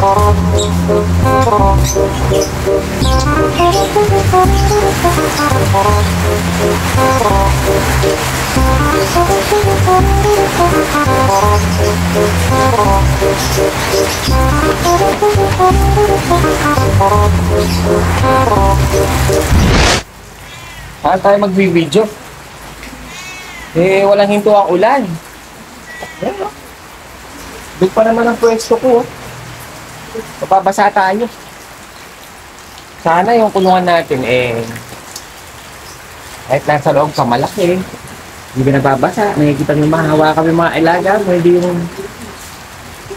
Saan tayo magbibideo? Eh, walang hinto ang ulan. Ayan, oh. Doon pa naman ang pwesto ko. Mapabasa tayo. Sana yung kulungan natin, kahit nasa loob ka malaki, hindi ka nababasa. Nakikita nyo mahawa kami mga ilaga. Pwede yung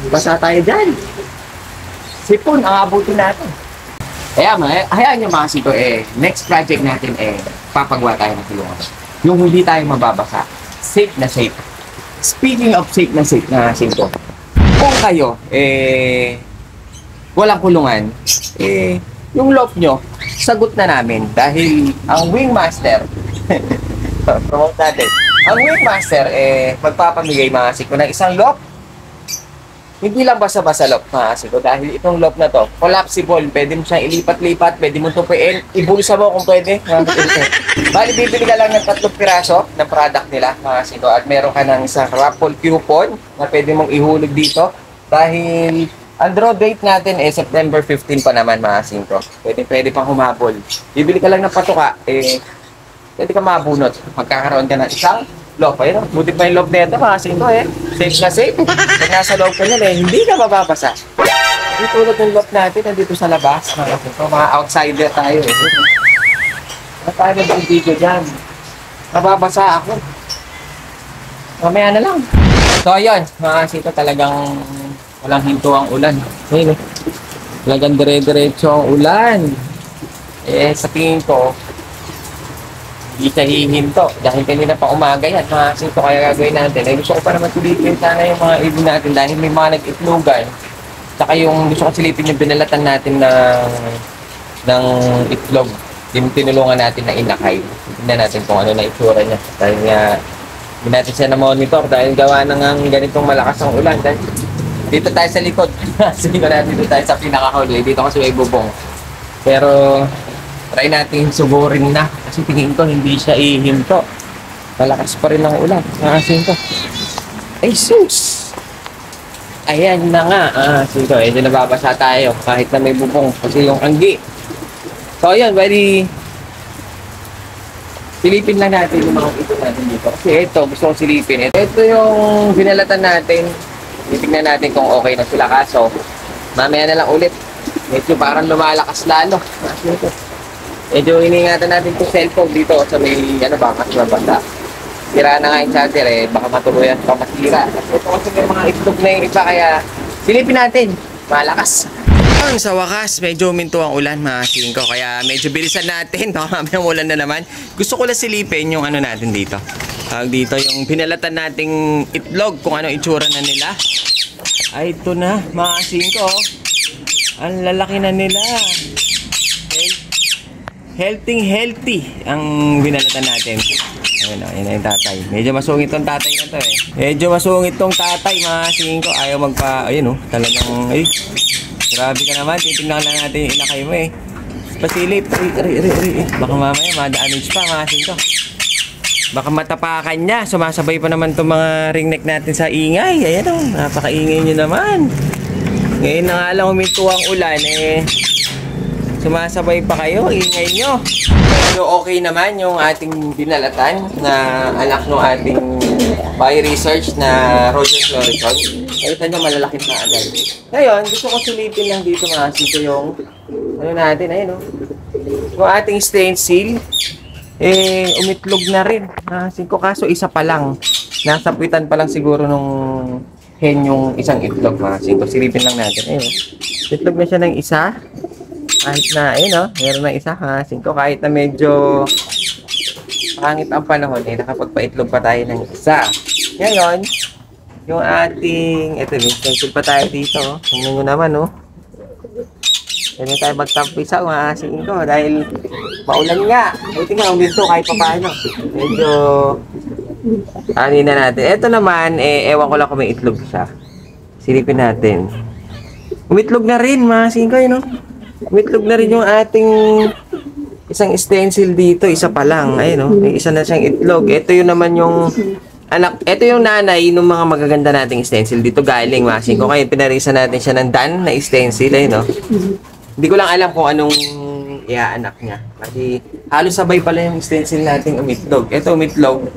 basa tayo dyan. Sipon, ang abutin natin. Kaya hayaan nyo mga sito, next project natin, papagawa tayo ng kulungan. Yung hindi tayo mababasa. Safe na safe. Speaking of safe na sito, kung kayo, walang kulungan, yung loft nyo, sagot na namin. Dahil ang Wingmaster, promote natin, ang Wingmaster, magpapamigay mga siko ng isang loft. Hindi lang basta-basta loft mga siko. Dahil itong loft na to, collapsible. Pwede mo siyang ilipat-lipat, pwede mo tupiin, ibulsa mo kung pwede. Bali, bibili ka lang ng 3 piraso ng product nila mga siko. At meron ka ng isang raffle coupon na pwede mong ihulog dito. Dahil ang draw date natin September 15 pa naman mga singko. Pwede pang humabol. Bibili ka lang ng patuka, pwede ka mabunot. Magkakaroon ka ng isang loft. Ayun, buti pa yung loft na ito mga singko Safe na safe. Pag nasa loob ka nila hindi ka mababasa. Hindi tulad ng loft natin nandito sa labas mga singko. Mga outsider tayo Ano tayo nag-video dyan? Mababasa ako. Mamaya na lang. So ayun, mga singko talagang walang hinto ang ulan. Ayun talagang dire-diretso ang ulan. Sa tingin ko, hindi siya hihinto. Dahil kanina pa umaga yan. Mga sinto kaya gagawin natin. Gusto ko pa naman silipin sana yung mga ibon natin dahil may mga nag-itlogan. Saka yung gusto ko silipin yung binalatan natin ng itlog. Tinulungan natin na inakay. Tignan natin kung ano na itsura niya. Dahil nga, hindi natin siya na-monitor dahil gawa na ng ganitong malakas ang ulan. Dahil dito tayo sa likod. Sige na dito tayo sa pinakahuli. Dito kasi may bubong. Pero try natin sugurin na. Kasi tingin ko hindi siya ihinto. Malakas pa rin ang ulan. Nakasin ko. Ay sus! Ayan na nga. Sito, medyo nababasa tayo. Kahit na may bubong. Kasi yung anggi. So ayan, bali silipin lang natin yung mga ito natin dito. Kasi ito, gusto kong silipin. Ito yung binalatan natin. Titignan natin kung okay na sila kaso mamaya na lang ulit. Medyo parang lumalakas lalo. Medyo iningatan natin itong cellphone dito sa may bakas na banda. Sira na nga yung charger baka matuluyan pa masira. Ito kasi may mga itlog na yung iba kaya silipin natin. Malakas. Sa wakas, medyo minto ang ulan mga singko. Kaya medyo bilisan natin. Baka mamaya ulan na naman. Gusto ko lang silipin yung ano natin dito. Dito yung pinalatan nating itlog. Kung anong itsura na nila. Ay, ito na mga singko. Ang lalaki na nila. Okay. Healthy ang binalatan natin. Ayun na yung tatay. Medyo masungit tong tatay na to Medyo masungit tong tatay mga singko. Ayaw ayun talagang grabe ka naman. Titignan lang natin yung inakay mo Pasilip. Baka mamaya ma-damage pa mga singko. Baka matapakan niya. Sumasabay pa naman itong mga ring neck natin sa ingay. Ayan napakaingay nyo naman. Ngayon na nga lang huminto ang ulan sumasabay pa kayo. Ingay nyo. So okay naman yung ating binalatan na anak ng ating bio-research na Roger Florison. Nakita nyo malalaki na agad. Ngayon, gusto ko silipin lang dito mga sito yung natin, yung ating stainless steel umitlog na rin. Singko kaso isa pa lang. Nasapitan pa lang siguro nung hen yung isang itlog mga singko. Silipin lang natin. Itlog na siya ng isa. Kahit na, meron na isa singko. Kahit na medyo pangit ang panahon, nakapagpaitlog pa tayo ng isa. Ngayon, yung ating, may stencil pa tayo dito. Tingnan nyo naman, Pwede tayo magtampisa, mga singko, dahil maulan nga. Buti nga, uminto kahit pa paano. Medyo, na natin. Ito naman, ewan ko lang kung may itlog siya. Silipin natin. Umitlog na rin, mga singko, no? Umitlog na rin yung ating isang stencil dito, isa pa lang. Ayun, no? May isa na siyang itlog. Ito yung naman yung anak, ito yung nanay ng mga magaganda nating stencil dito galing, mga singko. Kaya pinarisa natin siya ng Dan na stencil, ayun, no? Hindi ko lang alam kung anong iaanak niya. Kasi halos sabay pala yung stencil nating umitlog. Ito umitlog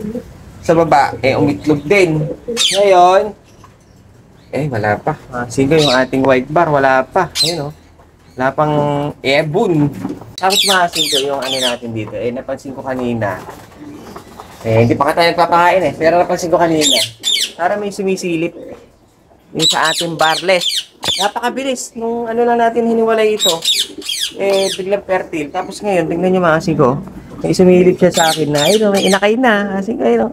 sa baba, umitlog din. Ngayon, wala pa. Sige, yung ating white bar, wala pa. Ayun, oh. Wala pang ebon. Tapos mahasin ko yung ano natin dito. Napansin ko kanina. Hindi pa ka tayo nagpapakain pero napansin ko kanina. Para may sumisilip. Yung sa ating barless. Napakabilis. Nung ano lang natin hiniwalay ito. Biglang fertile. Tapos ngayon, tingnan nyo mahasin ko. May sumilip siya sa akin na, may inakay na. Kasi kayo,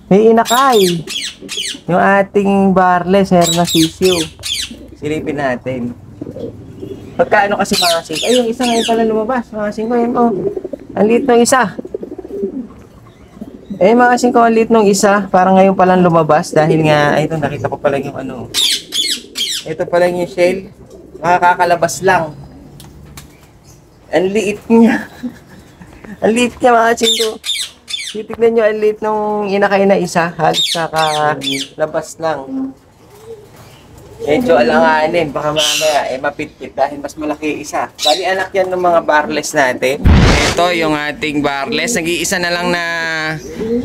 may inakay. Yung ating barless, meron na sisiw. Silipin natin. Pagkaano kasi makasing. Yung isa ngayon pala lumabas. Makasing ko, yun oh. Ang liit ng isa. Makasing ko, ang liit ng isa. Parang ngayon palang lumabas. Dahil nga, ito, nakita ko pala yung ano. Ito pala yung shell. Makakakalabas lang. Ang liit niya. Ang liit niya, makasing ko. Titignan nyo, ang liit nung inakay na isa. Halos kakalabas lang. Medyo alanganin, baka mamaya mapitpit dahil mas malaki isa. Bali anak yan ng mga barless natin. Ito yung ating barless. Nag-iisa na lang na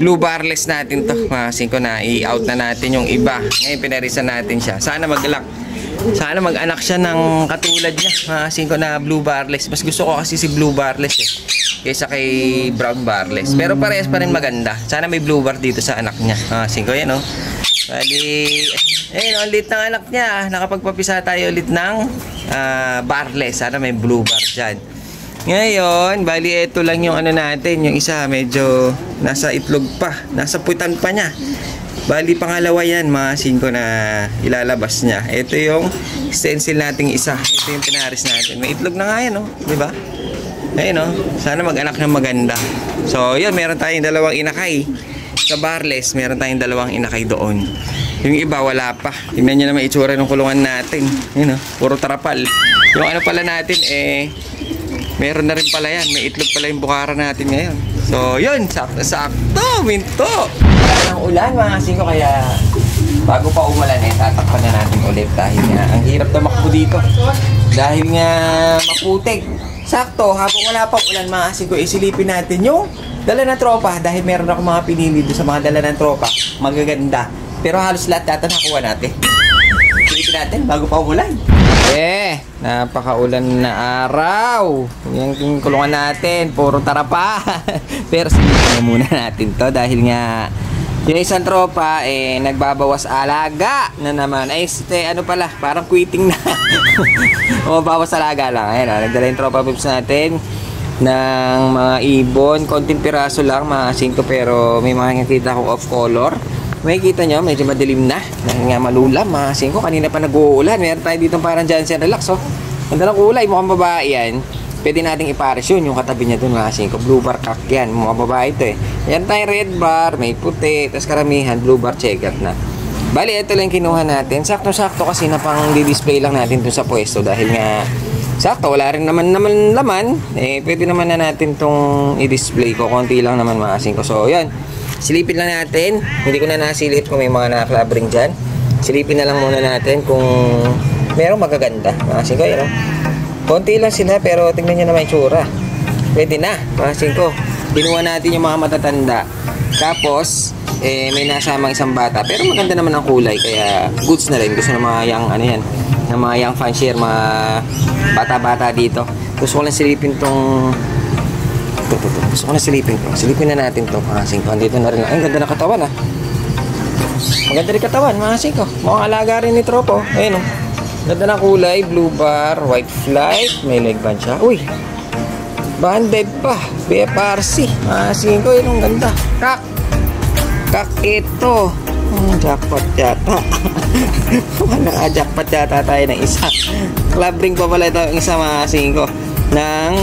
blue barless natin to. Masin ko na, i-out na natin yung iba. Ngayon pinarisan natin siya. Sana mag-anak siya ng katulad niya. Masin ko na blue barless. Mas gusto ko kasi si blue barless kaysa kay brown barless. Pero parehas pa rin maganda. Sana may blue bar dito sa anak niya. Masin ko yan, oh. Bali, ang lit ng anak niya. Nakapagpapisa tayo ulit ng barless. Sana may blue bar dyan. Ngayon, bali ito lang yung ano natin. Yung isa medyo nasa itlog pa. Nasa putan pa niya. Bali pangalawa yan, mga 5 na ilalabas niya. Ito yung stencil nating isa. Ito yung pinaris natin. May itlog na nga yan, oh. Diba? Ayun, oh. Sana mag-anak ng maganda. So, yun, meron tayong dalawang inakay. Sa barless, meron tayong dalawang inakay doon. Yung iba, wala pa. Tingnan nyo naman itsura ng kulungan natin. Yun, puro tarapal. Yung ano pala natin, meron na rin pala yan. May itlog pala yung bukara natin ngayon. So, yun. Sakto. Minto. Ang ulan, mga singko, kaya bago pa umulan, tatakpan na natin ulit. Dahil nga, ang hirap tumakbo dito. Dahil nga, maputik. Sakto, habang wala pang ulan, mga singko, isilipin natin yung dala ng tropa dahil meron ako mga pinili doon sa mga dala ng tropa. Magaganda. Pero halos lahat data nakuha natin. Silipin natin bago pa umulan. Napakaulan na araw. Yung kulungan natin, puro tarapa. Pero silipin muna natin to dahil nga yung isang tropa, nagbabawas alaga na naman. Ano pala, parang quitting na. Bawas alaga lang. Ayun, nagdala yung tropa pips natin ng mga ibon, konting piraso lang, mga 5, pero may mga nakita ko off color. May kita nyo, medyo madilim na dahil nga malulam, mga 5. Kanina pa nag-uulan. Meron tayo dito parang Jansen Relax, oh. Ganda ng kulay, mukhang babae yan. Pwede nating ipares yun, yung katabi niya dun, mga 5. Blue bar cock yan, mukhang babae ito Yan tayo red bar, may puti, tapos karamihan blue bar checkered na. Bali, ito lang kinuha natin. Sakto-sakto kasi na pang di-display lang natin dun sa pwesto dahil nga sakto, wala rin naman laman. Pwede naman na natin tong i-display ko. Konti lang naman, mga 5. So, yan. Silipin lang natin. Hindi ko na nasilip kung may mga nakaklabring dyan. Silipin na lang muna natin kung merong magaganda. Mga 5, yun, konti lang sila, pero tingnan nyo naman yung tsura. Pwede na, mga 5. Binuha natin yung mga matatanda. Tapos, may nasamang isang bata. Pero maganda naman ang kulay, kaya goods na rin. Gusto ng mga young, ng mga young fancier, mga bata-bata dito. Gusto ko lang silipin tong gusto ko lang silipin to. Silipin na natin to, mga 5. Dito na rin. Ay, ganda na katawan, Maganda rin katawan, mga 5. Mukhang alaga rin ni tropo. Ayun, ganda na kulay, blue bar, white flight, may leg band siya. Uy, banded pa, BFRC, mga 5. Yun, ang ganda. Kak ito. Jackpot yata. Jackpot yata tayo ng isa. Club ring pa pala ito, ang isa, mga 5. Ng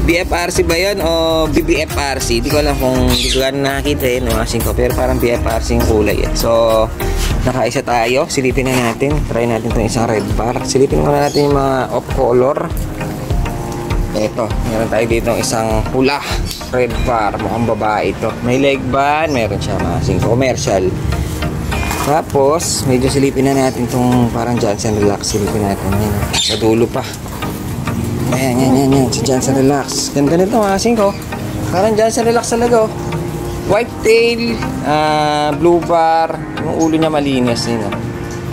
BFRC ba yun o BBFRC? Hindi ko alam kung hindi ko gano'n nakakita eh, mga singko. Pero parang BFRC yung kulay eh. So, nakaisa tayo. Silipin na natin. Try natin itong isang red bar. Silipin muna natin yung mga off color. Ito, meron tayo dito ng isang pula. Red bar. Mukhang babae ito. May leg band. Meron siya mga singko. Commercial. Tapos, medyo silipin na natin itong parang Johnson Relax. Silipin natin. Ayan, sa dulo pa. Ayan. Si Johnson Relax. Ganda nito mga singko. Parang Johnson Relax talaga oh. White tail, blue bar. Yung ulo niya malinis yun oh.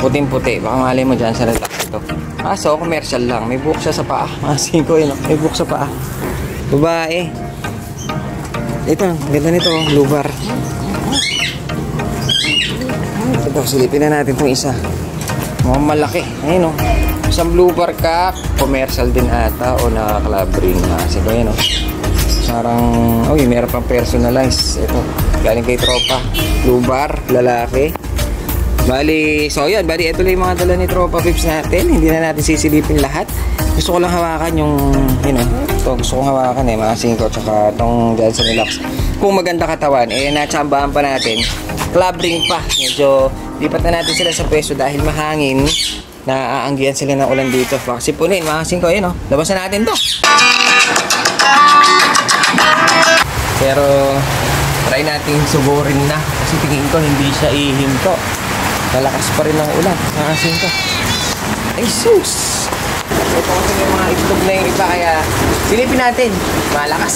Puting-puti. Baka malay mo Johnson Relax ito. So, commercial lang. May buhok siya sa paa. Mga singko yun oh. May buhok sa paa. Babae. Ito, ganda nito oh. Blue bar. Ito, silipin na natin itong isa. Mukhang malaki. Ayun o. Isang blue bar ka. Commercial din ata o naka-club ring. Kasi ba yun o. Parang, meron pang personalize. Ito, galing kay tropa. Blue bar, lalaki. Bali, so yan. Bali, ito lang yung mga dala ni tropa pips natin. Hindi na natin sisilipin lahat. Gusto ko lang hawakan yung, ito gusto kong hawakan mga singko. Tsaka itong Johnson Relax. Kung maganda katawan, natsambahan pa natin. Club ring pa. Medyo lipat na natin sila sa pwesto dahil mahangin. Naaanggihan sila ng ulan dito. Baka sipunin mga singko. Ayun o. Labasan natin to. Pero try natin suburin na. Kasi tingin ko hindi siya ihinto. Malakas pa rin ang ulan. Mga singko. Ay sus. Ito kasi yung mga itlog na yung iba. Kaya silipin natin. Malakas.